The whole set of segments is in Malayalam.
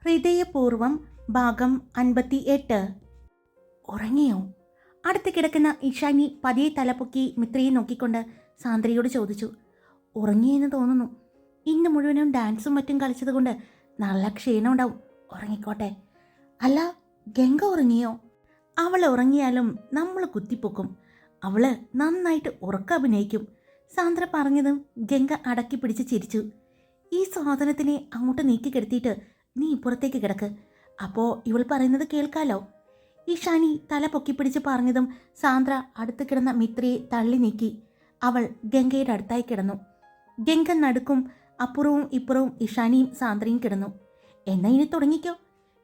ഹൃദയപൂർവം ഭാഗം 58. ഉറങ്ങിയോ? അടുത്ത് കിടക്കുന്ന ഇഷാനി പതിയെ തലപൊക്കി മിത്രയെ നോക്കിക്കൊണ്ട് സാന്ദ്രയോട് ചോദിച്ചു. ഉറങ്ങിയെന്ന് തോന്നുന്നു. ഇന്ന് മുഴുവനും ഡാൻസും മറ്റും കളിച്ചതുകൊണ്ട് നല്ല ക്ഷീണം ഉണ്ടാവും. ഉറങ്ങിക്കോട്ടെ. അല്ല, ഗംഗ ഉറങ്ങിയോ? അവൾ ഉറങ്ങിയാലും നമ്മൾ കുത്തിപ്പൊക്കും. അവള് നന്നായിട്ട് ഉറക്കം അഭിനയിക്കും. സാന്ദ്ര പറഞ്ഞതും ഗംഗ അടക്കി പിടിച്ച് ചിരിച്ചു. ഈ സാധനത്തിനെ അങ്ങോട്ട് നീക്കി കിടത്തിയിട്ട് നീ ഇപ്പുറത്തേക്ക് കിടക്ക്. അപ്പോൾ ഇവൾ പറയുന്നത് കേൾക്കാലോ. ഇഷാനി തല പൊക്കിപ്പിടിച്ച് പറഞ്ഞതും സാന്ദ്ര അടുത്ത് കിടന്ന മിത്രയെ തള്ളി നീക്കി. അവൾ ഗംഗയുടെ അടുത്തായി കിടന്നു. ഗംഗ നടുക്കും അപ്പുറവും ഇപ്പുറവും ഇഷാനിയും സാന്ദ്രയും കിടന്നു. എന്നാ ഇനി തുടങ്ങിക്കോ.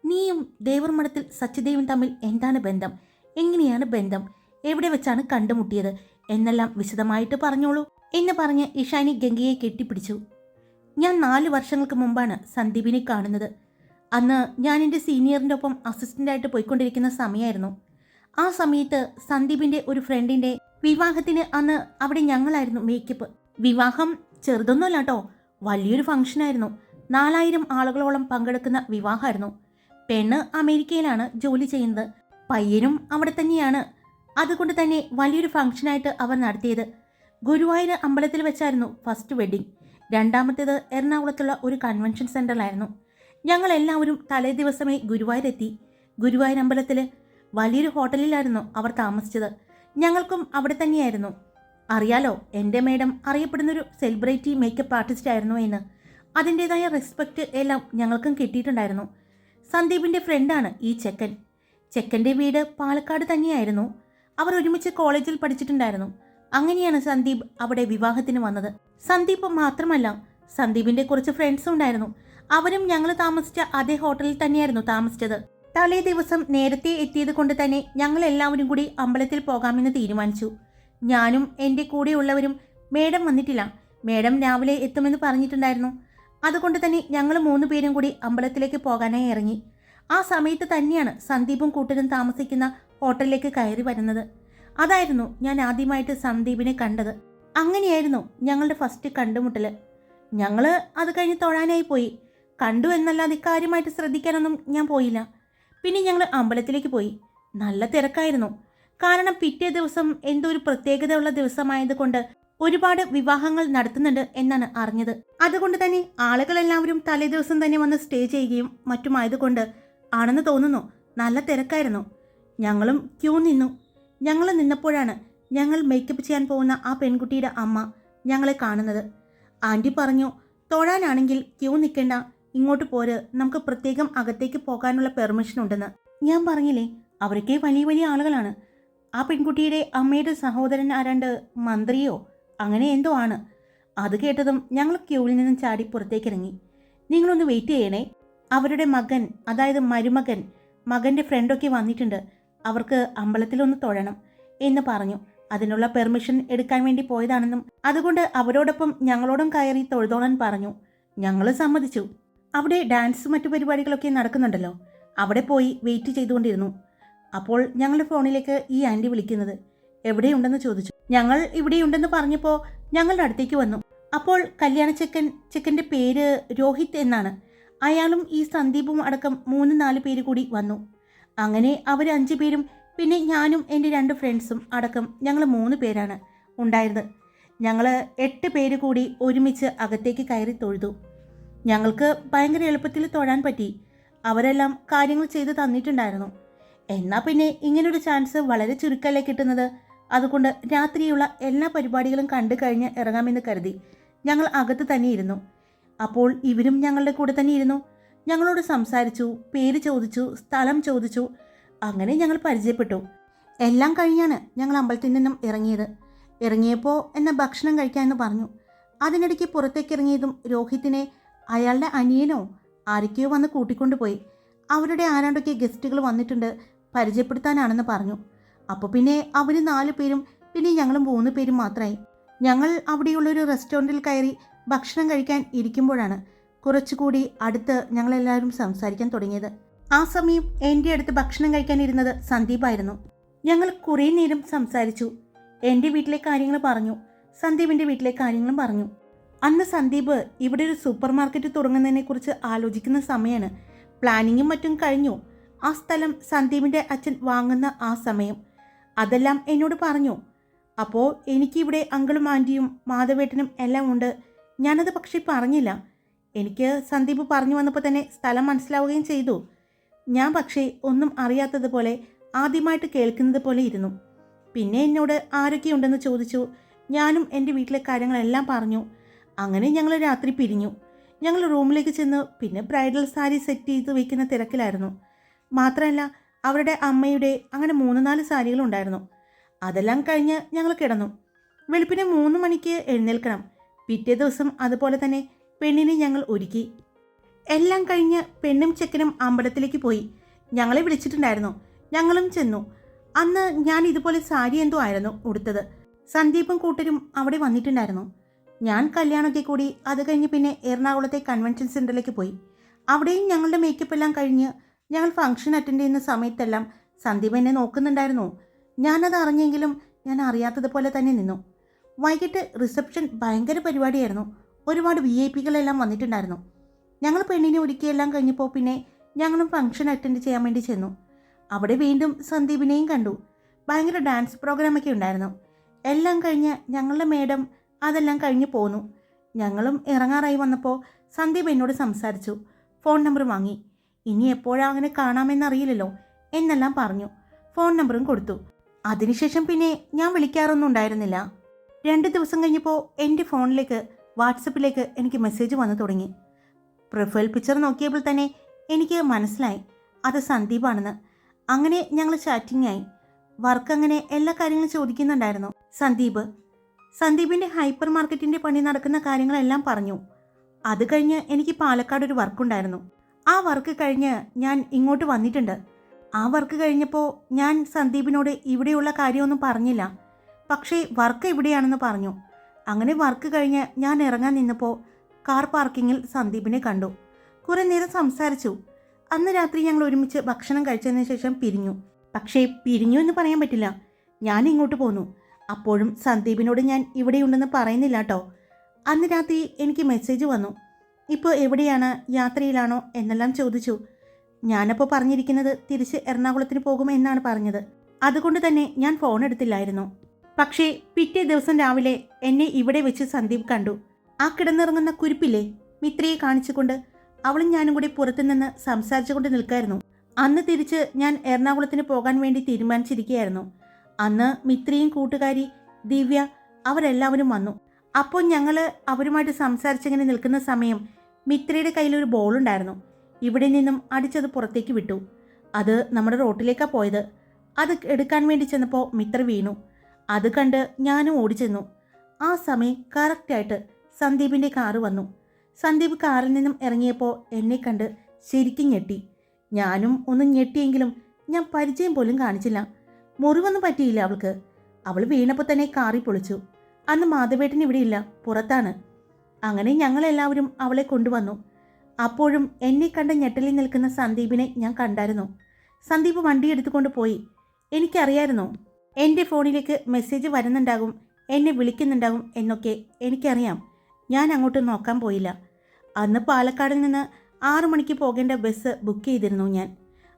നീയും ദേവർമഠത്തിൽ സച്ചിദേവും തമ്മിൽ എന്താണ് ബന്ധം? എങ്ങനെയാണ് ബന്ധം? എവിടെ വെച്ചാണ് കണ്ടുമുട്ടിയത് എന്നെല്ലാം വിശദമായിട്ട് പറഞ്ഞോളൂ എന്ന് പറഞ്ഞ് ഇഷാനി ഗംഗയെ കെട്ടിപ്പിടിച്ചു. ഞാൻ 4 വർഷങ്ങൾക്ക് മുമ്പാണ് സന്ദീപിനെ കാണുന്നത്. അന്ന് ഞാൻ എൻ്റെ സീനിയറിൻ്റെ ഒപ്പം അസിസ്റ്റൻ്റായിട്ട് പോയിക്കൊണ്ടിരിക്കുന്ന സമയമായിരുന്നു. ആ സമയത്ത് സന്ദീപിൻ്റെ ഒരു ഫ്രണ്ടിൻ്റെ വിവാഹത്തിന് അന്ന് അവിടെ ഞങ്ങളായിരുന്നു മേക്കപ്പ്. വിവാഹം ചെറുതൊന്നുമല്ല കേട്ടോ, വലിയൊരു ഫംഗ്ഷനായിരുന്നു. 4000 ആളുകളോളം പങ്കെടുക്കുന്ന വിവാഹമായിരുന്നു. പെണ്ണ് അമേരിക്കയിലാണ് ജോലി ചെയ്യുന്നത്. പയ്യനും അവിടെ തന്നെയാണ്. അതുകൊണ്ട് തന്നെ വലിയൊരു ഫംഗ്ഷനായിട്ട് അവർ നടത്തിയത്. ഗുരുവായൂർ അമ്പലത്തിൽ വെച്ചായിരുന്നു ഫസ്റ്റ് വെഡ്ഡിങ്. രണ്ടാമത്തേത് എറണാകുളത്തുള്ള ഒരു കൺവെൻഷൻ സെൻ്ററിലായിരുന്നു. ഞങ്ങളെല്ലാവരും തലേ ദിവസമേ ഗുരുവായൂരെത്തി. ഗുരുവായൂർ അമ്പലത്തിൽ വലിയൊരു ഹോട്ടലിലായിരുന്നു അവർ താമസിച്ചത്. ഞങ്ങൾക്കും അവിടെ തന്നെയായിരുന്നു. അറിയാലോ, എൻ്റെ മേഡം അറിയപ്പെടുന്നൊരു സെലിബ്രിറ്റി മേക്കപ്പ് ആർട്ടിസ്റ്റ് ആയിരുന്നു എന്ന്. അതിൻ്റേതായ റെസ്പെക്റ്റ് എല്ലാം ഞങ്ങൾക്കും കിട്ടിയിട്ടുണ്ടായിരുന്നു. സന്ദീപിൻ്റെ ഫ്രണ്ടാണ് ഈ ചെക്കൻ. ചെക്കൻ്റെ വീട് പാലക്കാട് തന്നെയായിരുന്നു. അവർ ഒരുമിച്ച് കോളേജിൽ പഠിച്ചിട്ടുണ്ടായിരുന്നു. അങ്ങനെയാണ് സന്ദീപ് അവിടെ വിവാഹത്തിന് വന്നത്. സന്ദീപ് മാത്രമല്ല, സന്ദീപിൻ്റെ കുറച്ച് ഫ്രണ്ട്സും ഉണ്ടായിരുന്നു. അവരും ഞങ്ങൾ താമസിച്ച അതേ ഹോട്ടലിൽ തന്നെയായിരുന്നു താമസിച്ചത്. തലേ ദിവസം നേരത്തെ എത്തിയത് കൊണ്ട് തന്നെ ഞങ്ങൾ എല്ലാവരും കൂടി അമ്പലത്തിൽ പോകാമെന്ന് തീരുമാനിച്ചു. ഞാനും എൻ്റെ കൂടെയുള്ളവരും. മേഡം വന്നിട്ടില്ല. മേഡം രാവിലെ എത്തുമെന്ന് പറഞ്ഞിട്ടുണ്ടായിരുന്നു. അതുകൊണ്ട് തന്നെ ഞങ്ങൾ 3 പേരും കൂടി അമ്പലത്തിലേക്ക് പോകാനായി ഇറങ്ങി. ആ സമയത്ത് തന്നെയാണ് സന്ദീപും കൂട്ടരും താമസിക്കുന്ന ഹോട്ടലിലേക്ക് കയറി വരുന്നത്. അതായിരുന്നു ഞാൻ ആദ്യമായിട്ട് സന്ദീപിനെ കണ്ടത്. അങ്ങനെയായിരുന്നു ഞങ്ങളുടെ ഫസ്റ്റ് കണ്ടുമുട്ടൽ. ഞങ്ങൾ അത് കഴിഞ്ഞ് തൊഴാനായി പോയി. കണ്ടു എന്നല്ലാതെ കാര്യമായിട്ട് ശ്രദ്ധിക്കാനൊന്നും ഞാൻ പോയില്ല. പിന്നെ ഞങ്ങൾ അമ്പലത്തിലേക്ക് പോയി. നല്ല തിരക്കായിരുന്നു. കാരണം പിറ്റേ ദിവസം എന്തോ ഒരു പ്രത്യേകതയുള്ള ദിവസമായതുകൊണ്ട് ഒരുപാട് വിവാഹങ്ങൾ നടത്തുന്നുണ്ട് എന്നാണ് അറിഞ്ഞത്. അതുകൊണ്ട് തന്നെ ആളുകളെല്ലാവരും തലേ ദിവസം തന്നെ വന്ന് സ്റ്റേ ചെയ്യുകയും മറ്റുമായതുകൊണ്ട് ആണെന്ന് തോന്നുന്നു. നല്ല തിരക്കായിരുന്നു. ഞങ്ങളും ക്യൂ നിന്നു. ഞങ്ങൾ നിന്നപ്പോഴാണ് ഞങ്ങൾ മേക്കപ്പ് ചെയ്യാൻ പോകുന്ന ആ പെൺകുട്ടിയുടെ അമ്മ ഞങ്ങളെ കാണുന്നത്. ആൻറ്റി പറഞ്ഞു, തൊഴാനാണെങ്കിൽ ക്യൂ നിൽക്കേണ്ട, ഇങ്ങോട്ട് പോര്, നമുക്ക് പ്രത്യേകം അകത്തേക്ക് പോകാനുള്ള പെർമിഷൻ ഉണ്ടെന്ന്. ഞാൻ പറഞ്ഞില്ലേ, അവരൊക്കെ വലിയ വലിയ ആളുകളാണ്. ആ പെൺകുട്ടിയുടെ അമ്മയുടെ സഹോദരൻ ആരാണ്ട് മന്ത്രിയോ അങ്ങനെ എന്തോ ആണ്. അത് കേട്ടതും ഞങ്ങൾ ക്യൂവിൽ നിന്നും ചാടി പുറത്തേക്കിറങ്ങി. നിങ്ങളൊന്ന് വെയിറ്റ് ചെയ്യണേ, അവരുടെ മകൻ, അതായത് മരുമകൻ, മകൻ്റെ ഫ്രണ്ടൊക്കെ വന്നിട്ടുണ്ട്. അവർക്ക് അമ്പലത്തിലൊന്ന് തൊഴണം എന്ന് പറഞ്ഞു. അതിനുള്ള പെർമിഷൻ എടുക്കാൻ വേണ്ടി പോയതാണെന്നും അതുകൊണ്ട് അവരോടൊപ്പം ഞങ്ങളോടും കയറി തൊഴുതോളാൻ പറഞ്ഞു. ഞങ്ങൾ സമ്മതിച്ചു. അവിടെ ഡാൻസ് മറ്റു പരിപാടികളൊക്കെ നടക്കുന്നുണ്ടല്ലോ, അവിടെ പോയി വെയിറ്റ് ചെയ്തുകൊണ്ടിരുന്നു. അപ്പോൾ ഞങ്ങളുടെ ഫോണിലേക്ക് ഈ ആൻറ്റി വിളിക്കുന്നത്. എവിടെയുണ്ടെന്ന് ചോദിച്ചു. ഞങ്ങൾ ഇവിടെയുണ്ടെന്ന് പറഞ്ഞപ്പോൾ ഞങ്ങളുടെ അടുത്തേക്ക് വന്നു. അപ്പോൾ കല്യാണ ചെക്കൻ്റെ പേര് രോഹിത് എന്നാണ്. അയാളും ഈ സന്ദീപും അടക്കം 3-4 പേര് കൂടി വന്നു. അങ്ങനെ അവർ 5 പേരും പിന്നെ ഞാനും എൻ്റെ 2 ഫ്രണ്ട്സും അടക്കം ഞങ്ങൾ 3 പേരാണ് ഉണ്ടായിരുന്നത്. ഞങ്ങൾ 8 പേര് കൂടി ഒരുമിച്ച് അകത്തേക്ക് കയറി തൊഴുതു. ഞങ്ങൾക്ക് ഭയങ്കര എളുപ്പത്തിൽ തൊഴാൻ പറ്റി. അവരെല്ലാം കാര്യങ്ങൾ ചെയ്ത് തന്നിട്ടുണ്ടായിരുന്നു. എന്നാൽ പിന്നെ ഇങ്ങനൊരു ചാൻസ് വളരെ ചുരുക്കല്ലേ കിട്ടുന്നത്. അതുകൊണ്ട് രാത്രിയുള്ള എല്ലാ പരിപാടികളും കണ്ടു കഴിഞ്ഞ് ഇറങ്ങാമെന്ന് കരുതി ഞങ്ങൾ അകത്ത് തന്നെ ഇരുന്നു. അപ്പോൾ ഇവരും ഞങ്ങളുടെ കൂടെ തന്നെ ഇരുന്നു. ഞങ്ങളോട് സംസാരിച്ചു, പേര് ചോദിച്ചു, സ്ഥലം ചോദിച്ചു. അങ്ങനെ ഞങ്ങൾ പരിചയപ്പെട്ടു. എല്ലാം കഴിഞ്ഞാണ് ഞങ്ങൾ അമ്പലത്തിൽ നിന്നും ഇറങ്ങിയപ്പോൾ എന്നെ ഭക്ഷണം കഴിക്കാമെന്ന് പറഞ്ഞു. അതിനിടയ്ക്ക് പുറത്തേക്ക് ഇറങ്ങിയതും രോഹിത്തിനെ അയാളുടെ അനിയനോ ആരൊക്കെയോ വന്ന് കൂട്ടിക്കൊണ്ടുപോയി. അവരുടെ ആരാണ്ടൊക്കെ ഗസ്റ്റുകൾ വന്നിട്ടുണ്ട്, പരിചയപ്പെടുത്താനാണെന്ന് പറഞ്ഞു. അപ്പോൾ പിന്നെ അവർ 4 പേരും പിന്നെ ഞങ്ങൾ 3 പേരും മാത്രമായി. ഞങ്ങൾ അവിടെയുള്ളൊരു റെസ്റ്റോറൻറ്റിൽ കയറി ഭക്ഷണം കഴിക്കാൻ ഇരിക്കുമ്പോഴാണ് കുറച്ചുകൂടി അടുത്ത് ഞങ്ങളെല്ലാവരും സംസാരിക്കാൻ തുടങ്ങിയത്. ആ സമയം എൻ്റെ അടുത്ത് ഭക്ഷണം കഴിക്കാനിരുന്നത് സന്ദീപായിരുന്നു. ഞങ്ങൾ കുറേ നേരം സംസാരിച്ചു. എൻ്റെ വീട്ടിലെ കാര്യങ്ങൾ പറഞ്ഞു, സന്ദീപിൻ്റെ വീട്ടിലെ കാര്യങ്ങളും പറഞ്ഞു. അന്ന് സന്ദീപ് ഇവിടെ ഒരു സൂപ്പർ മാർക്കറ്റ് തുടങ്ങുന്നതിനെക്കുറിച്ച് ആലോചിക്കുന്ന സമയമാണ്. പ്ലാനിങ്ങും മറ്റും കഴിഞ്ഞു. ആ സ്ഥലം സന്ദീപിൻ്റെ അച്ഛൻ വാങ്ങുന്ന ആ സമയം അതെല്ലാം എന്നോട് പറഞ്ഞു. അപ്പോൾ എനിക്കിവിടെ അങ്കിളും ആൻറ്റിയും മാധവേട്ടനും എല്ലാം ഉണ്ട്. ഞാനത് പക്ഷേ പറഞ്ഞില്ല. എനിക്ക് സന്ദീപ് പറഞ്ഞു വന്നപ്പോൾ തന്നെ സ്ഥലം മനസ്സിലാവുകയും ചെയ്തു. ഞാൻ പക്ഷേ ഒന്നും അറിയാത്തതുപോലെ ആദ്യമായിട്ട് കേൾക്കുന്നത് പോലെ ഇരുന്നു. പിന്നെ എന്നോട് ആരൊക്കെയുണ്ടെന്ന് ചോദിച്ചു. ഞാനും എൻ്റെ വീട്ടിലെ കാര്യങ്ങളെല്ലാം പറഞ്ഞു. അങ്ങനെ ഞങ്ങൾ രാത്രി പിരിഞ്ഞു. ഞങ്ങൾ റൂമിലേക്ക് ചെന്ന് പിന്നെ ബ്രൈഡൽ സാരി സെറ്റ് ചെയ്ത് വയ്ക്കുന്ന തിരക്കിലായിരുന്നു. മാത്രമല്ല അവരുടെ അമ്മയുടെ അങ്ങനെ 3-4 സാരികളുണ്ടായിരുന്നു. അതെല്ലാം കഴിഞ്ഞ് ഞങ്ങൾ കിടന്നു. വെളുപ്പിന് 3 മണിക്ക് എഴുന്നേൽക്കണം. പിറ്റേ ദിവസം അതുപോലെ തന്നെ പെണ്ണിനെ ഞങ്ങൾ ഒരുക്കി. എല്ലാം കഴിഞ്ഞ് പെണ്ണും ചെക്കനും അമ്പലത്തിലേക്ക് പോയി. ഞങ്ങളെ വിളിച്ചിട്ടുണ്ടായിരുന്നു. ഞങ്ങളും ചെന്നു. അന്ന് ഞാൻ ഇതുപോലെ സാരി എന്തോ ആയിരുന്നു ഉടുത്തത്. സന്ദീപും കൂട്ടരും അവിടെ വന്നിട്ടുണ്ടായിരുന്നു. ഞാൻ കല്യാണമൊക്കെ കൂടി അത് കഴിഞ്ഞ് പിന്നെ എറണാകുളത്തെ കൺവെൻഷൻ സെൻറ്ററിലേക്ക് പോയി. അവിടെയും ഞങ്ങളുടെ മേക്കപ്പ് എല്ലാം കഴിഞ്ഞ് ഞങ്ങൾ ഫംഗ്ഷൻ അറ്റൻഡ് ചെയ്യുന്ന സമയത്തെല്ലാം സന്ദീപ് എന്നെ നോക്കുന്നുണ്ടായിരുന്നു. ഞാനത് അറിഞ്ഞെങ്കിലും ഞാൻ അറിയാത്തതുപോലെ തന്നെ നിന്നു. വൈകിട്ട് റിസപ്ഷൻ ഭയങ്കര പരിപാടിയായിരുന്നു. ഒരുപാട് VIP-കളെല്ലാം വന്നിട്ടുണ്ടായിരുന്നു. ഞങ്ങൾ പെണ്ണിനെ ഒരുക്കിയെല്ലാം കഴിഞ്ഞപ്പോൾ പിന്നെ ഞങ്ങളും ഫംഗ്ഷൻ അറ്റൻഡ് ചെയ്യാൻ വേണ്ടി ചെന്നു. അവിടെ വീണ്ടും സന്ദീപിനെയും കണ്ടു. ഭയങ്കര ഡാൻസ് പ്രോഗ്രാമൊക്കെ ഉണ്ടായിരുന്നു. എല്ലാം കഴിഞ്ഞ് ഞങ്ങളുടെ മേഡം അതെല്ലാം കഴിഞ്ഞ് പോന്നു. ഞങ്ങളും ഇറങ്ങാറായി വന്നപ്പോൾ സന്ദീപ് എന്നോട് സംസാരിച്ചു. ഫോൺ നമ്പർ വാങ്ങി. ഇനി എപ്പോഴാണ് അങ്ങനെ കാണാമെന്നറിയില്ലല്ലോ എന്നെല്ലാം പറഞ്ഞു. ഫോൺ നമ്പറും കൊടുത്തു. അതിനുശേഷം പിന്നെ ഞാൻ വിളിക്കാറൊന്നും ഉണ്ടായിരുന്നില്ല. 2 ദിവസം കഴിഞ്ഞപ്പോൾ എൻ്റെ ഫോണിലേക്ക് വാട്സപ്പിലേക്ക് എനിക്ക് മെസ്സേജ് വന്നു തുടങ്ങി. പ്രൊഫൈൽ പിക്ചർ നോക്കിയപ്പോൾ തന്നെ എനിക്ക് മനസ്സിലായി അത് സന്ദീപാണെന്ന്. അങ്ങനെ ഞങ്ങൾ ചാറ്റിംഗ് ആയി. വർക്ക് അങ്ങനെ എല്ലാ കാര്യങ്ങളും ചോദിക്കുന്നുണ്ടായിരുന്നു സന്ദീപിൻ്റെ ഹൈപ്പർ മാർക്കറ്റിൻ്റെ പണി നടക്കുന്ന കാര്യങ്ങളെല്ലാം പറഞ്ഞു. അത് കഴിഞ്ഞ് എനിക്ക് പാലക്കാട് ഒരു വർക്കുണ്ടായിരുന്നു. ആ വർക്ക് കഴിഞ്ഞ് ഞാൻ ഇങ്ങോട്ട് വന്നിട്ടുണ്ട്. ആ വർക്ക് കഴിഞ്ഞപ്പോൾ ഞാൻ സന്ദീപിനോട് ഇവിടെയുള്ള കാര്യമൊന്നും പറഞ്ഞില്ല. പക്ഷേ വർക്ക് എവിടെയാണെന്ന് പറഞ്ഞു. അങ്ങനെ വർക്ക് കഴിഞ്ഞ് ഞാൻ ഇറങ്ങാൻ നിന്നപ്പോൾ കാർ പാർക്കിങ്ങിൽ സന്ദീപിനെ കണ്ടു. കുറേ നേരം സംസാരിച്ചു. അന്ന് രാത്രി ഞങ്ങൾ ഒരുമിച്ച് ഭക്ഷണം കഴിച്ചതിന് ശേഷം പിരിഞ്ഞു. പക്ഷേ പിരിഞ്ഞു എന്ന് പറയാൻ പറ്റില്ല. ഞാൻ ഇങ്ങോട്ട് പോന്നു. അപ്പോഴും സന്ദീപിനോട് ഞാൻ ഇവിടെയുണ്ടെന്ന് പറയുന്നില്ല കേട്ടോ. അന്ന് രാത്രി എനിക്ക് മെസ്സേജ് വന്നു. ഇപ്പോൾ എവിടെയാണ്, യാത്രയിലാണോ എന്നെല്ലാം ചോദിച്ചു. ഞാനപ്പോൾ പറഞ്ഞിരിക്കുന്നത് തിരിച്ച് എറണാകുളത്തിന് പോകുമെന്നാണ് പറഞ്ഞത്. അതുകൊണ്ട് തന്നെ ഞാൻ ഫോൺ എടുത്തില്ലായിരുന്നു. പക്ഷേ പിറ്റേ ദിവസം രാവിലെ എന്നെ ഇവിടെ വെച്ച് സന്ദീപ് കണ്ടു. ആ കിടന്നിറങ്ങുന്ന കുരിപ്പില്ലേ മിത്രയെ കാണിച്ചുകൊണ്ട് അവളും ഞാനും കൂടി പുറത്തുനിന്ന് സംസാരിച്ചുകൊണ്ട് നിൽക്കായിരുന്നു. അന്ന് തിരിച്ച് ഞാൻ എറണാകുളത്തിന് പോകാൻ വേണ്ടി തീരുമാനിച്ചിരിക്കുകയായിരുന്നു. അന്ന് മിത്രയും കൂട്ടുകാരി ദിവ്യ അവരെല്ലാവരും വന്നു. അപ്പോൾ ഞങ്ങൾ അവരുമായിട്ട് സംസാരിച്ചിങ്ങനെ നിൽക്കുന്ന സമയം മിത്രയുടെ കയ്യിലൊരു ബോളുണ്ടായിരുന്നു. ഇവിടെ നിന്നും അടിച്ചത് പുറത്തേക്ക് വിട്ടു. അത് നമ്മുടെ റോട്ടിലേക്കാണ് പോയത്. അത് എടുക്കാൻ വേണ്ടി ചെന്നപ്പോൾ മിത്ര വീണു. അത് കണ്ട് ഞാനും ഓടിച്ചെന്നു. ആ സമയം കറക്റ്റായിട്ട് സന്ദീപിൻ്റെ കാറ് വന്നു. സന്ദീപ് കാറിൽ നിന്നും ഇറങ്ങിയപ്പോൾ എന്നെ കണ്ട് ശരിക്കും ഞെട്ടി. ഞാനും ഒന്ന് ഞെട്ടിയെങ്കിലും ഞാൻ പരിചയം പോലും കാണിച്ചില്ല. മുറിവൊന്നും പറ്റിയില്ല അവൾക്ക്. അവൾ വീണപ്പോൾ തന്നെ കാറി പൊളിച്ചു. അന്ന് മാധവേട്ടൻ ഇവിടെ ഇല്ല, പുറത്താണ്. അങ്ങനെ ഞങ്ങളെല്ലാവരും അവളെ കൊണ്ടുവന്നു. അപ്പോഴും എന്നെ കണ്ട ഞെട്ടലിൽ നിൽക്കുന്ന സന്ദീപിനെ ഞാൻ കണ്ടായിരുന്നു. സന്ദീപ് വണ്ടി എടുത്തുകൊണ്ട് പോയി. എനിക്കറിയായിരുന്നു എൻ്റെ ഫോണിലേക്ക് മെസ്സേജ് വരുന്നുണ്ടാകും, എന്നെ വിളിക്കുന്നുണ്ടാകും എന്നൊക്കെ എനിക്കറിയാം. ഞാൻ അങ്ങോട്ട് നോക്കാൻ പോയില്ല. അന്ന് പാലക്കാടിൽ നിന്ന് 6 മണിക്ക് പോകേണ്ട ബസ് ബുക്ക് ചെയ്തിരുന്നു ഞാൻ.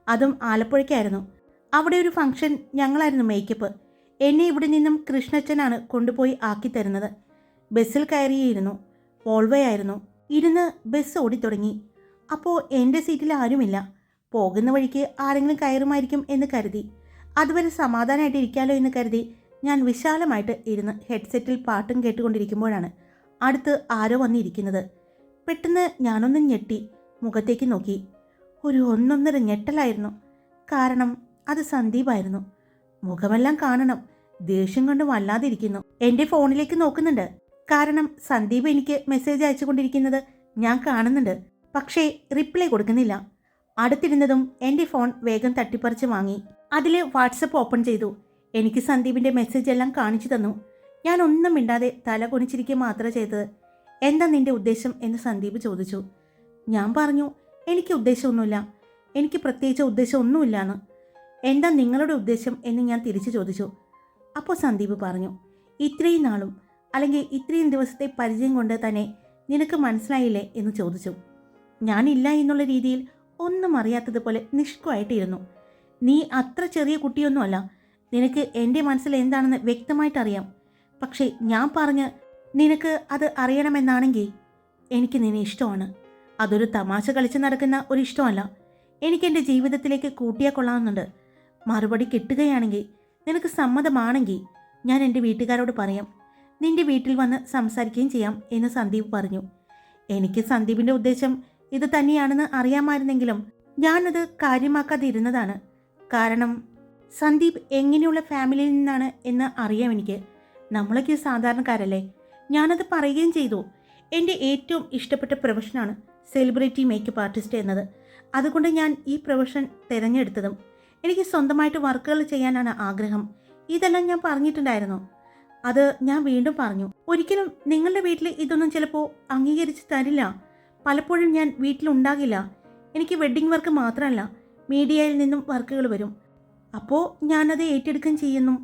അതും ആലപ്പുഴയ്ക്കായിരുന്നു. അവിടെ ഒരു ഫംഗ്ഷൻ, ഞങ്ങളായിരുന്നു മേക്കപ്പ്. എന്നെ ഇവിടെ നിന്നും കൃഷ്ണച്ചനാണ് കൊണ്ടുപോയി ആക്കി തരുന്നത്. ബസ്സിൽ കയറിയിരുന്നു. വോൾവോ ആയിരുന്നു. ഇരുന്ന് ബസ് ഓടിത്തുടങ്ങി. അപ്പോൾ എൻ്റെ സീറ്റിൽ ആരുമില്ല. പോകുന്ന വഴിക്ക് ആരെങ്കിലും കയറുമായിരിക്കും എന്ന് കരുതി. അതുവരെ സമാധാനമായിട്ട് ഇരിക്കാമല്ലോ എന്ന് കരുതി ഞാൻ വിശാലമായിട്ട് ഇരുന്ന് ഹെഡ്സെറ്റിൽ പാട്ടും കേട്ടുകൊണ്ടിരിക്കുമ്പോഴാണ് അടുത്ത് ആരോ വന്നിരിക്കുന്നത്. പെട്ടെന്ന് ഞാനൊന്ന് ഞെട്ടി മുഖത്തേക്ക് നോക്കി. ഒരു ഒന്നൊന്നര ഞെട്ടലായിരുന്നു. കാരണം അത് സന്ദീപായിരുന്നു. മുഖമെല്ലാം കാണണം. ദേഷ്യം കൊണ്ട് വല്ലാതിരിക്കുന്നു. എൻ്റെ ഫോണിലേക്ക് നോക്കുന്നുണ്ട്. കാരണം സന്ദീപ് എനിക്ക് മെസ്സേജ് അയച്ചുകൊണ്ടിരിക്കുന്നത് ഞാൻ കാണുന്നുണ്ട്. പക്ഷേ റിപ്ലൈ കൊടുക്കുന്നില്ല. അടുത്തിരുന്നതും എൻ്റെ ഫോൺ വേഗം തട്ടിപ്പറിച്ച് വാങ്ങി. അതിൽ വാട്സപ്പ് ഓപ്പൺ ചെയ്തു. എനിക്ക് സന്ദീപിൻ്റെ മെസ്സേജ് എല്ലാം കാണിച്ചു തന്നു. ഞാൻ ഒന്നും മിണ്ടാതെ തല കുനിച്ചിരിക്കുക മാത്രമേ ചെയ്തത്. എന്താ നിൻ്റെ ഉദ്ദേശം എന്ന് സന്ദീപ് ചോദിച്ചു. ഞാൻ പറഞ്ഞു, എനിക്ക് ഉദ്ദേശമൊന്നുമില്ല, എനിക്ക് പ്രത്യേകിച്ച് ഉദ്ദേശമൊന്നുമില്ലാന്ന്. എന്താ നിങ്ങളുടെ ഉദ്ദേശം എന്ന് ഞാൻ തിരിച്ചു ചോദിച്ചു. അപ്പോൾ സന്ദീപ് പറഞ്ഞു, ഇത്രയും നാളും അല്ലെങ്കിൽ ഇത്രയും ദിവസത്തെ പരിചയം കൊണ്ട് തന്നെ നിനക്ക് മനസ്സിലായില്ലേ എന്ന് ചോദിച്ചു. ഞാനില്ല എന്നുള്ള രീതിയിൽ ഒന്നും അറിയാത്തതുപോലെ നിഷ്കുവായിട്ടിരുന്നു. നീ അത്ര ചെറിയ കുട്ടിയൊന്നുമല്ല. നിനക്ക് എൻ്റെ മനസ്സിൽ എന്താണെന്ന് വ്യക്തമായിട്ടറിയാം. പക്ഷേ ഞാൻ പറഞ്ഞ് നിനക്ക് അത് അറിയണമെന്നാണെങ്കിൽ എനിക്ക് നിന്നെ ഇഷ്ടമാണ്. അതൊരു തമാശ കളിച്ച് നടക്കുന്ന ഒരു ഇഷ്ടമല്ല. എനിക്കെൻ്റെ ജീവിതത്തിലേക്ക് കൂട്ടിയാൽ കൊള്ളാമെന്നുണ്ട്. മറുപടി കിട്ടുകയാണെങ്കിൽ, നിനക്ക് സമ്മതമാണെങ്കിൽ ഞാൻ എൻ്റെ വീട്ടുകാരോട് പറയാം. നിന്റെ വീട്ടിൽ വന്ന് സംസാരിക്കുകയും ചെയ്യാം എന്ന് സന്ദീപ് പറഞ്ഞു. എനിക്ക് സന്ദീപിൻ്റെ ഉദ്ദേശം ഇത് തന്നെയാണെന്ന് അറിയാമായിരുന്നെങ്കിലും ഞാനത് കാര്യമാക്കാതിരുന്നതാണ്. കാരണം സന്ദീപ് എങ്ങനെയുള്ള ഫാമിലിയിൽ നിന്നാണ് എന്ന് അറിയാം എനിക്ക്. നമ്മളൊക്കെ സാധാരണക്കാരല്ലേ. ഞാനത് പറയുകയും ചെയ്തു. എൻ്റെ ഏറ്റവും ഇഷ്ടപ്പെട്ട പ്രൊഫഷനാണ് സെലിബ്രിറ്റി മേക്കപ്പ് ആർട്ടിസ്റ്റ് എന്നത്. അതുകൊണ്ട് ഞാൻ ഈ പ്രൊഫഷൻ തിരഞ്ഞെടുത്തതും. എനിക്ക് സ്വന്തമായിട്ട് വർക്കുകൾ ചെയ്യാനാണ് ആഗ്രഹം. ഇതെല്ലാം ഞാൻ പറഞ്ഞിട്ടുണ്ടായിരുന്നു. അത് ഞാൻ വീണ്ടും പറഞ്ഞു. ഒരിക്കലും നിങ്ങളുടെ വീട്ടിൽ ഇതൊന്നും ചിലപ്പോൾ അംഗീകരിച്ച് തരില്ല. പലപ്പോഴും ഞാൻ വീട്ടിലുണ്ടാകില്ല. എനിക്ക് വെഡ്ഡിംഗ് വർക്ക് മാത്രമല്ല, മീഡിയയിൽ നിന്നും വർക്കുകൾ വരും. അപ്പോൾ ഞാനത് ഏറ്റെടുക്കുകയും ചെയ്യുന്നു.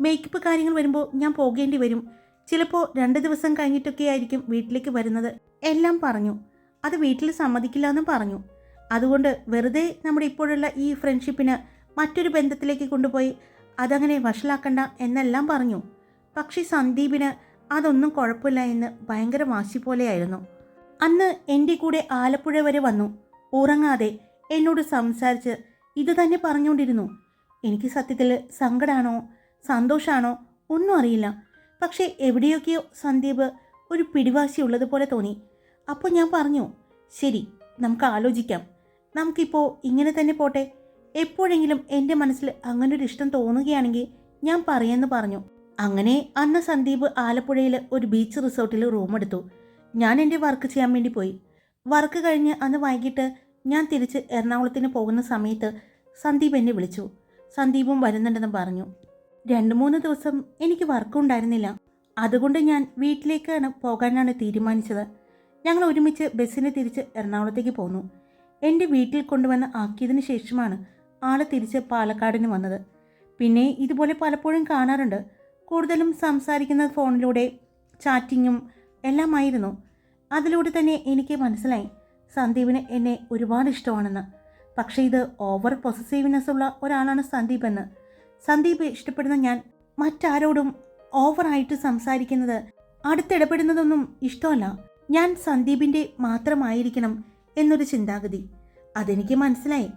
മേക്കപ്പ് കാര്യങ്ങൾ വരുമ്പോൾ ഞാൻ പോകേണ്ടി വരും. ചിലപ്പോൾ 2 ദിവസം കഴിഞ്ഞിട്ടൊക്കെ ആയിരിക്കും വീട്ടിലേക്ക് വരുന്നത്. എല്ലാം പറഞ്ഞു. അത് വീട്ടിൽ സമ്മതിക്കില്ല എന്നും പറഞ്ഞു. അതുകൊണ്ട് വെറുതെ നമ്മുടെ ഇപ്പോഴുള്ള ഈ ഫ്രണ്ട്ഷിപ്പിന് മറ്റൊരു ബന്ധത്തിലേക്ക് കൊണ്ടുപോയി അതങ്ങനെ വഷളാക്കണ്ട എന്നെല്ലാം പറഞ്ഞു. പക്ഷേ സന്ദീപിന് അതൊന്നും കുഴപ്പമില്ല എന്ന് ഭയങ്കര വാശി പോലെയായിരുന്നു. അന്ന് എൻ്റെ കൂടെ ആലപ്പുഴ വരെ വന്നു. ഉറങ്ങാതെ എന്നോട് സംസാരിച്ച് ഇത് തന്നെ പറഞ്ഞുകൊണ്ടിരുന്നു. എനിക്ക് സത്യത്തിൽ സങ്കടമാണോ സന്തോഷമാണോ ഒന്നും അറിയില്ല. പക്ഷേ എവിടെയൊക്കെയോ സന്ദീപ് ഒരു പിടിവാശിയുള്ളതുപോലെ തോന്നി. അപ്പോൾ ഞാൻ പറഞ്ഞു, ശരി, നമുക്ക് ആലോചിക്കാം. നമുക്കിപ്പോൾ ഇങ്ങനെ തന്നെ പോട്ടെ. എപ്പോഴെങ്കിലും എൻ്റെ മനസ്സിൽ അങ്ങനൊരു ഇഷ്ടം തോന്നുകയാണെങ്കിൽ ഞാൻ പറയാമെന്ന് പറഞ്ഞു. അങ്ങനെ അന്ന് സന്ദീപ് ആലപ്പുഴയിൽ ഒരു ബീച്ച് റിസോർട്ടിൽ റൂമെടുത്തു. ഞാൻ എൻ്റെ വർക്ക് ചെയ്യാൻ വേണ്ടി പോയി. വർക്ക് കഴിഞ്ഞ് അന്ന് വൈകിട്ട് ഞാൻ തിരിച്ച് എറണാകുളത്തിന് പോകുന്ന സമയത്ത് സന്ദീപ് എന്നെ വിളിച്ചു. സന്ദീപും വരുന്നുണ്ടെന്ന് പറഞ്ഞു. 2-3 ദിവസം എനിക്ക് വർക്കുണ്ടായിരുന്നില്ല. അതുകൊണ്ട് ഞാൻ വീട്ടിലേക്കാണ് പോകാനാണ് തീരുമാനിച്ചത്. ഞങ്ങൾ ഒരുമിച്ച് ബസ്സിന് തിരിച്ച് എറണാകുളത്തേക്ക് പോന്നു. എൻ്റെ വീട്ടിൽ കൊണ്ടുവന്ന് ആക്കിയതിന് ശേഷമാണ് ആൾ തിരിച്ച് പാലക്കാടിന് വന്നത്. പിന്നെ ഇതുപോലെ പലപ്പോഴും കാണാറുണ്ട്. കൂടുതലും സംസാരിക്കുന്നത് ഫോണിലൂടെ, ചാറ്റിങ്ങും എല്ലാമായിരുന്നു. അതിലൂടെ തന്നെ എനിക്ക് മനസ്സിലായി സന്ദീപിന് എന്നെ ഒരുപാട് ഇഷ്ടമാണെന്ന്. പക്ഷേ ഇത് ഓവർ പൊസസീവ്നെസ് ഉള്ള ഒരാളാണ് സന്ദീപ് എന്ന്. സന്ദീപ് ഇഷ്ടപ്പെടുന്ന ഞാൻ മറ്റാരോടും ഓവറായിട്ട് സംസാരിക്കുന്നത്, അടുത്തിടപെടുന്നതൊന്നും ഇഷ്ടമല്ല. ഞാൻ സന്ദീപിൻ്റെ മാത്രമായിരിക്കണം എന്നൊരു ചിന്താഗതി. അതെനിക്ക് മനസ്സിലായി.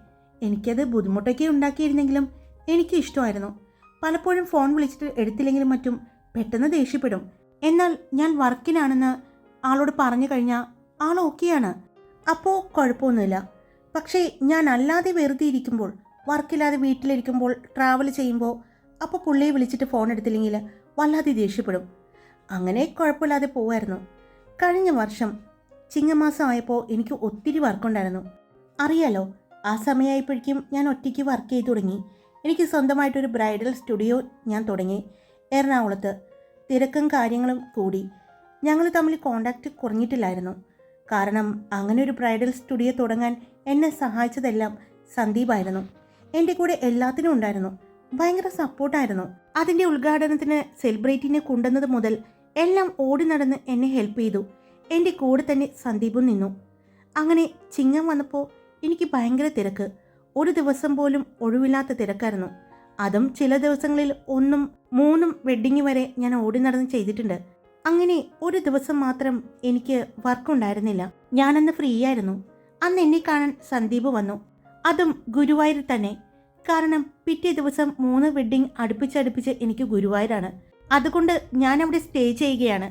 എനിക്കത് ബുദ്ധിമുട്ടൊക്കെ ഉണ്ടാക്കിയിരുന്നെങ്കിലും എനിക്ക് ഇഷ്ടമായിരുന്നു. പലപ്പോഴും ഫോൺ വിളിച്ചിട്ട് എടുത്തില്ലെങ്കിലും മറ്റും പെട്ടെന്ന് ദേഷ്യപ്പെടും. എന്നാൽ ഞാൻ വർക്കിനാണെന്ന് ആളോട് പറഞ്ഞു കഴിഞ്ഞാൽ ആൾ ഓക്കെയാണ്. അപ്പോൾ കുഴപ്പമൊന്നുമില്ല. പക്ഷേ ഞാൻ അല്ലാതെ വെറുതെ ഇരിക്കുമ്പോൾ, വർക്കില്ലാതെ വീട്ടിലിരിക്കുമ്പോൾ, ട്രാവൽ ചെയ്യുമ്പോൾ, അപ്പോൾ പുള്ളിയെ വിളിച്ചിട്ട് ഫോൺ എടുത്തില്ലെങ്കിൽ വല്ലാതെ ദേഷ്യപ്പെടും. അങ്ങനെ കുഴപ്പമില്ലാതെ പോവായിരുന്നു. കഴിഞ്ഞ വർഷം ചിങ്ങമാസം ആയപ്പോൾ എനിക്ക് ഒത്തിരി വർക്കുണ്ടായിരുന്നു. അറിയാലോ, ആ സമയമായപ്പോഴേക്കും ഞാൻ ഒറ്റയ്ക്ക് വർക്ക് ചെയ്തു തുടങ്ങി. എനിക്ക് സ്വന്തമായിട്ടൊരു ബ്രൈഡൽ സ്റ്റുഡിയോ ഞാൻ തുടങ്ങി എറണാകുളത്ത്. തിരക്കും കാര്യങ്ങളും കൂടി. ഞങ്ങൾ തമ്മിൽ കോണ്ടാക്റ്റ് കുറഞ്ഞിട്ടില്ലായിരുന്നു. കാരണം അങ്ങനെ ഒരു ബ്രൈഡൽ സ്റ്റുഡിയോ തുടങ്ങാൻ എന്നെ സഹായിച്ചതെല്ലാം സന്ദീപായിരുന്നു. എൻ്റെ കൂടെ എല്ലാത്തിനും ഉണ്ടായിരുന്നു. ഭയങ്കര സപ്പോർട്ടായിരുന്നു. അതിൻ്റെ ഉദ്ഘാടനത്തിന് സെലിബ്രിറ്റിനെ കൊണ്ടുവന്നത് മുതൽ എല്ലാം ഓടി നടന്ന് എന്നെ ഹെൽപ്പ് ചെയ്തു. എൻ്റെ കൂടെ തന്നെ സന്ദീപും നിന്നു. അങ്ങനെ ചിങ്ങം വന്നപ്പോൾ എനിക്ക് ഭയങ്കര തിരക്ക്. ഒരു ദിവസം പോലും ഒഴിവില്ലാത്ത തിരക്കായിരുന്നു. അതും ചില ദിവസങ്ങളിൽ 1, 3 വെഡ്ഡിങ് വരെ ഞാൻ ഓടി നടന്ന് ചെയ്തിട്ടുണ്ട്. അങ്ങനെ ഒരു ദിവസം മാത്രം എനിക്ക് വർക്കുണ്ടായിരുന്നില്ല. ഞാനന്ന് ഫ്രീ ആയിരുന്നു. അന്ന് എന്നെ കാണാൻ സന്ദീപ് വന്നു. അതും ഗുരുവായൂർ തന്നെ. കാരണം പിറ്റേ ദിവസം 3 വെഡ്ഡിങ് അടുപ്പിച്ചടുപ്പിച്ച് എനിക്ക് ഗുരുവായൂരാണ്. അതുകൊണ്ട് ഞാൻ അവിടെ സ്റ്റേ ചെയ്യുകയാണ്.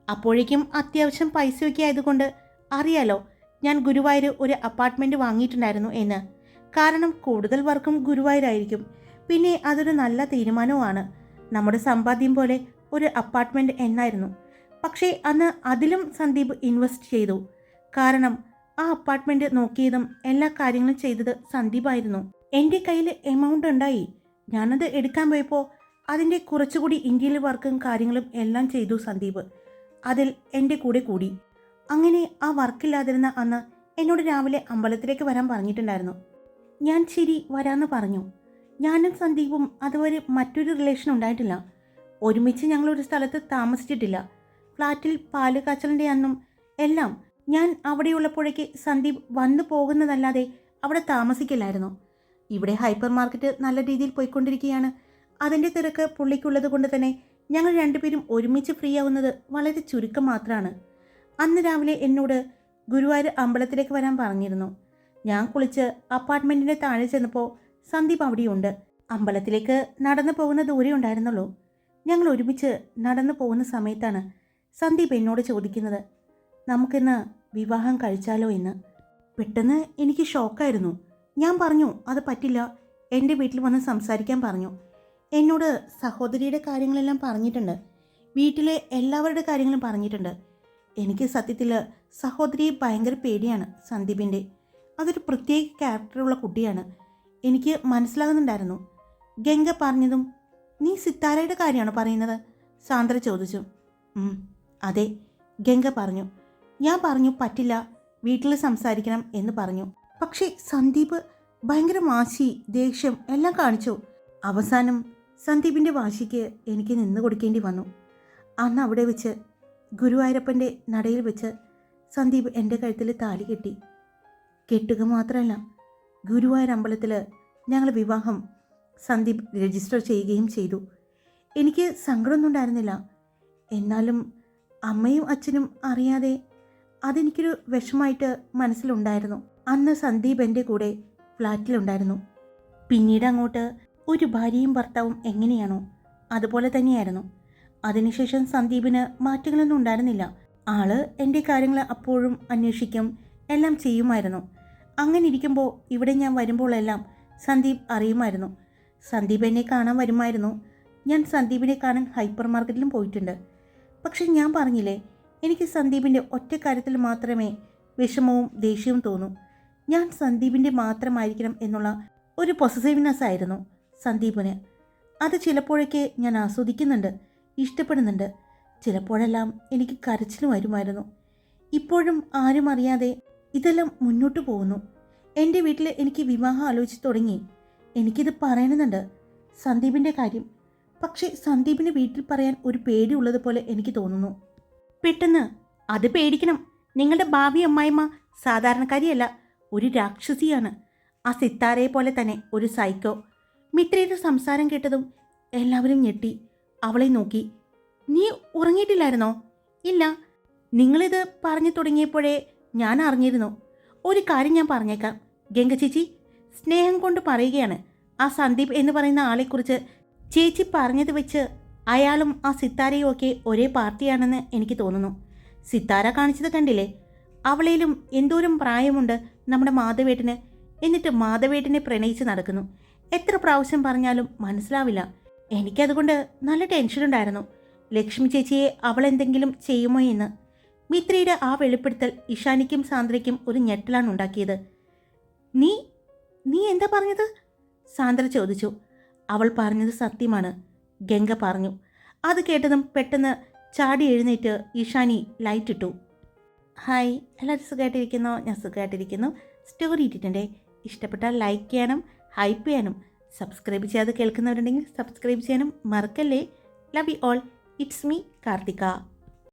അപ്പോഴേക്കും അത്യാവശ്യം പൈസയൊക്കെ ആയതുകൊണ്ട് അറിയാലോ ഞാൻ ഗുരുവായൂർ ഒരു അപ്പാർട്ട്മെൻറ്റ് വാങ്ങിയിട്ടുണ്ടായിരുന്നു എന്ന്. കാരണം കൂടുതൽ വർക്കും ഗുരുവായൂരായിരിക്കും. പിന്നെ അതൊരു നല്ല തീരുമാനവുമാണ്. നമ്മുടെ സമ്പാദ്യം പോലെ ഒരു അപ്പാർട്ട്മെൻറ്റ് എന്നായിരുന്നു. പക്ഷേ അന്ന് അതിലും സന്ദീപ് ഇൻവെസ്റ്റ് ചെയ്തു. കാരണം ആ അപ്പാർട്ട്മെൻറ്റ് നോക്കിയതും എല്ലാ കാര്യങ്ങളും ചെയ്തത് സന്ദീപായിരുന്നു. എൻ്റെ കയ്യിൽ എമൗണ്ട് ഉണ്ടായി. ഞാനത് എടുക്കാൻ പോയപ്പോൾ അതിൻ്റെ കുറച്ചുകൂടി ഇന്ത്യയിലെ വർക്കും കാര്യങ്ങളും എല്ലാം ചെയ്തു സന്ദീപ്. അതിൽ എൻ്റെ കൂടെ കൂടി. അങ്ങനെ ആ വർക്കില്ലാതിരുന്ന അന്ന് എന്നോട് രാവിലെ അമ്പലത്തിലേക്ക് വരാൻ പറഞ്ഞിട്ടുണ്ടായിരുന്നു. ഞാൻ ശരി വരാമെന്ന് പറഞ്ഞു. ഞാനും സന്ദീപും അതുവരെ മറ്റൊരു റിലേഷൻ ഉണ്ടായിട്ടില്ല. ഒരുമിച്ച് ഞങ്ങളൊരു സ്ഥലത്ത് താമസിച്ചിട്ടില്ല. ഫ്ലാറ്റിൽ പാല് കാച്ചലിൻ്റെ അന്നും എല്ലാം ഞാൻ അവിടെയുള്ളപ്പോഴേക്ക് സന്ദീപ് വന്നു പോകുന്നതല്ലാതെ അവിടെ താമസിക്കില്ലായിരുന്നു. ഇവിടെ ഹൈപ്പർ മാർക്കറ്റ് നല്ല രീതിയിൽ പോയിക്കൊണ്ടിരിക്കുകയാണ്. അതിൻ്റെ തിരക്ക് പുള്ളിക്കുള്ളത് കൊണ്ട് തന്നെ ഞങ്ങൾ രണ്ടുപേരും ഒരുമിച്ച് ഫ്രീ ആവുന്നത് വളരെ ചുരുക്കം മാത്രമാണ്. അന്ന് രാവിലെ എന്നോട് ഗുരുവായൂർ അമ്പലത്തിലേക്ക് വരാൻ പറഞ്ഞിരുന്നു. ഞാൻ കുളിച്ച് അപ്പാർട്ട്മെൻറ്റിൻ്റെ താഴെ ചെന്നപ്പോൾ സന്ദീപ് അവിടെയുണ്ട്. അമ്പലത്തിലേക്ക് നടന്നു പോകുന്ന ദൂരെ ഉണ്ടായിരുന്നുള്ളൂ. ഞങ്ങൾ ഒരുമിച്ച് നടന്നു പോകുന്ന സമയത്താണ് സന്ദീപ് എന്നോട് ചോദിക്കുന്നത്, നമുക്കിന്ന് വിവാഹം കഴിച്ചാലോ എന്ന്. പെട്ടെന്ന് എനിക്ക് ഷോക്കായിരുന്നു. ഞാൻ പറഞ്ഞു അത് പറ്റില്ല, എൻ്റെ വീട്ടിൽ വന്ന് സംസാരിക്കാൻ പറഞ്ഞു. എന്നോട് സഹോദരിയുടെ കാര്യങ്ങളെല്ലാം പറഞ്ഞിട്ടുണ്ട്, വീട്ടിലെ എല്ലാവരുടെ കാര്യങ്ങളും പറഞ്ഞിട്ടുണ്ട്. എനിക്ക് സത്യത്തിൽ സഹോദരിയെ ഭയങ്കര പേടിയാണ്. സന്ദീപിൻ്റെ അതൊരു പ്രത്യേക ക്യാരക്ടറുള്ള കുട്ടിയാണ്. എനിക്ക് മനസ്സിലാകുന്നുണ്ടായിരുന്നു. ഗംഗ പറഞ്ഞതും നീ സിത്താരയുടെ കാര്യമാണോ പറയുന്നത്? സാന്ദ്ര ചോദിച്ചു. അതെ, ഗംഗ പറഞ്ഞു. ഞാൻ പറഞ്ഞു പറ്റില്ല, വീട്ടിൽ സംസാരിക്കണം എന്ന് പറഞ്ഞു. പക്ഷേ സന്ദീപ് ഭയങ്കര വാശി, ദേഷ്യം എല്ലാം കാണിച്ചു. അവസാനം സന്ദീപിൻ്റെ വാശിക്ക് എനിക്ക് നിന്ന് കൊടുക്കേണ്ടി വന്നു. അന്ന് അവിടെ വെച്ച് ഗുരുവായൂരപ്പൻ്റെ നടയിൽ വെച്ച് സന്ദീപ് എൻ്റെ കഴുത്തിൽ താലി കെട്ടി. കെട്ടുക മാത്രമല്ല, ഗുരുവായൂർ അമ്പലത്തിൽ ഞങ്ങൾ വിവാഹം സന്ദീപ് രജിസ്റ്റർ ചെയ്യുകയും ചെയ്തു. എനിക്ക് സങ്കടമൊന്നും ഉണ്ടായിരുന്നില്ല. എന്നാലും അമ്മയും അച്ഛനും അറിയാതെ അതെനിക്കൊരു വിഷമമായിട്ട് മനസ്സിലുണ്ടായിരുന്നു. അന്ന് സന്ദീപ് എൻ്റെ കൂടെ ഫ്ലാറ്റിലുണ്ടായിരുന്നു. പിന്നീട് അങ്ങോട്ട് ഒരു ഭാര്യയും ഭർത്താവും എങ്ങനെയാണോ അതുപോലെ തന്നെയായിരുന്നു. അതിനുശേഷം സന്ദീപിന് മാറ്റങ്ങളൊന്നും ഉണ്ടായിരുന്നില്ല. ആള് എൻ്റെ കാര്യങ്ങൾ അപ്പോഴും അന്വേഷിക്കും, എല്ലാം ചെയ്യുമായിരുന്നു. അങ്ങനെ ഇരിക്കുമ്പോൾ ഇവിടെ ഞാൻ വരുമ്പോഴെല്ലാം സന്ദീപ് അറിയുമായിരുന്നു. സന്ദീപ് എന്നെ കാണാൻ വരുമായിരുന്നു. ഞാൻ സന്ദീപിനെ കാണാൻ ഹൈപ്പർ മാർക്കറ്റിലും പോയിട്ടുണ്ട്. പക്ഷെ ഞാൻ പറഞ്ഞില്ലേ, എനിക്ക് സന്ദീപിൻ്റെ ഒറ്റ കാര്യത്തിൽ മാത്രമേ വിഷമവും ദേഷ്യവും തോന്നൂ. ഞാൻ സന്ദീപിൻ്റെ മാത്രമായിരിക്കണം എന്നുള്ള ഒരു പൊസസീവ്നെസ് ആയിരുന്നു സന്ദീപിന്. അത് ചിലപ്പോഴൊക്കെ ഞാൻ ആസ്വദിക്കുന്നുണ്ട്, ഇഷ്ടപ്പെടുന്നുണ്ട്. ചിലപ്പോഴെല്ലാം എനിക്ക് കരച്ചിലും വരുമായിരുന്നു. ഇപ്പോഴും ആരും അറിയാതെ ഇതെല്ലാം മുന്നോട്ട് പോകുന്നു. എൻ്റെ വീട്ടിൽ എനിക്ക് വിവാഹം ആലോചിച്ച് തുടങ്ങി. എനിക്കിത് പറയണമെന്നുണ്ട്, സന്ദീപിൻ്റെ കാര്യം. പക്ഷേ സന്ദീപിന് വീട്ടിൽ പറയാൻ ഒരു പേടിയുള്ളതുപോലെ എനിക്ക് തോന്നുന്നു. പെട്ടെന്ന് അത് പേടിക്കണം. നിങ്ങളുടെ ഭാവി അമ്മായിമ്മ സാധാരണക്കാരിയല്ല, ഒരു രാക്ഷസിയാണ്. ആ സിത്താരയെ പോലെ തന്നെ ഒരു സൈക്കോ. മിത്രയുടെ സംസാരം കേട്ടതും എല്ലാവരും ഞെട്ടി അവളെ നോക്കി. നീ ഉറങ്ങിയിട്ടില്ലായിരുന്നോ? ഇല്ല, നിങ്ങളിത് പറഞ്ഞു തുടങ്ങിയപ്പോഴേ ഞാൻ അറിഞ്ഞിരുന്നു. ഒരു കാര്യം ഞാൻ പറഞ്ഞേക്കാം ഗംഗ ചേച്ചി, സ്നേഹം കൊണ്ട് പറയുകയാണ്. ആ സന്ദീപ് എന്ന് പറയുന്ന ആളെക്കുറിച്ച് ചേച്ചി പറഞ്ഞത് വെച്ച് അയാളും ആ സിത്താരയും ഒക്കെ ഒരേ പാർട്ടിയാണെന്ന് എനിക്ക് തോന്നുന്നു. സിത്താര കാണിച്ചത് കണ്ടില്ലേ? അവളേലും എന്തോരം പ്രായമുണ്ട് നമ്മുടെ മാധവേട്ടന്. എന്നിട്ട് മാധവേട്ടനെ പ്രണയിച്ച് നടക്കുന്നു. എത്ര പ്രാവശ്യം പറഞ്ഞാലും മനസ്സിലാവില്ല. എനിക്കതുകൊണ്ട് നല്ല ടെൻഷനുണ്ടായിരുന്നു, ലക്ഷ്മി ചേച്ചിയെ അവളെന്തെങ്കിലും ചെയ്യുമോ എന്ന്. മിത്രയുടെ ആ വെളിപ്പെടുത്തൽ ഇഷാനിക്കും സാന്ദ്രയ്ക്കും ഒരു ഞെട്ടലാണ് ഉണ്ടാക്കിയത്. നീ നീ എന്താ പറഞ്ഞത്? സാന്ദ്ര ചോദിച്ചു. അവൾ പറഞ്ഞത് സത്യമാണ്, ഗംഗ പറഞ്ഞു. അത് കേട്ടതും പെട്ടെന്ന് ചാടി എഴുന്നേറ്റ് ഇഷാനി ലൈറ്റ് ഇട്ടു. ഹായ്, എല്ലാവരും സുഖമായിട്ടിരിക്കുന്നോ? ഞാൻ സുഖമായിട്ടിരിക്കുന്നു. സ്റ്റോറി ഇട്ടിട്ടുണ്ടേ. ഇഷ്ടപ്പെട്ടാൽ ലൈക്ക് ചെയ്യാനും ഹൈപ്പ് ചെയ്യാനും സബ്സ്ക്രൈബ് ചെയ്യാതെ കേൾക്കുന്നവരുണ്ടെങ്കിൽ സബ്സ്ക്രൈബ് ചെയ്യാനും മറക്കല്ലേ. Love you all. It's me Karthika.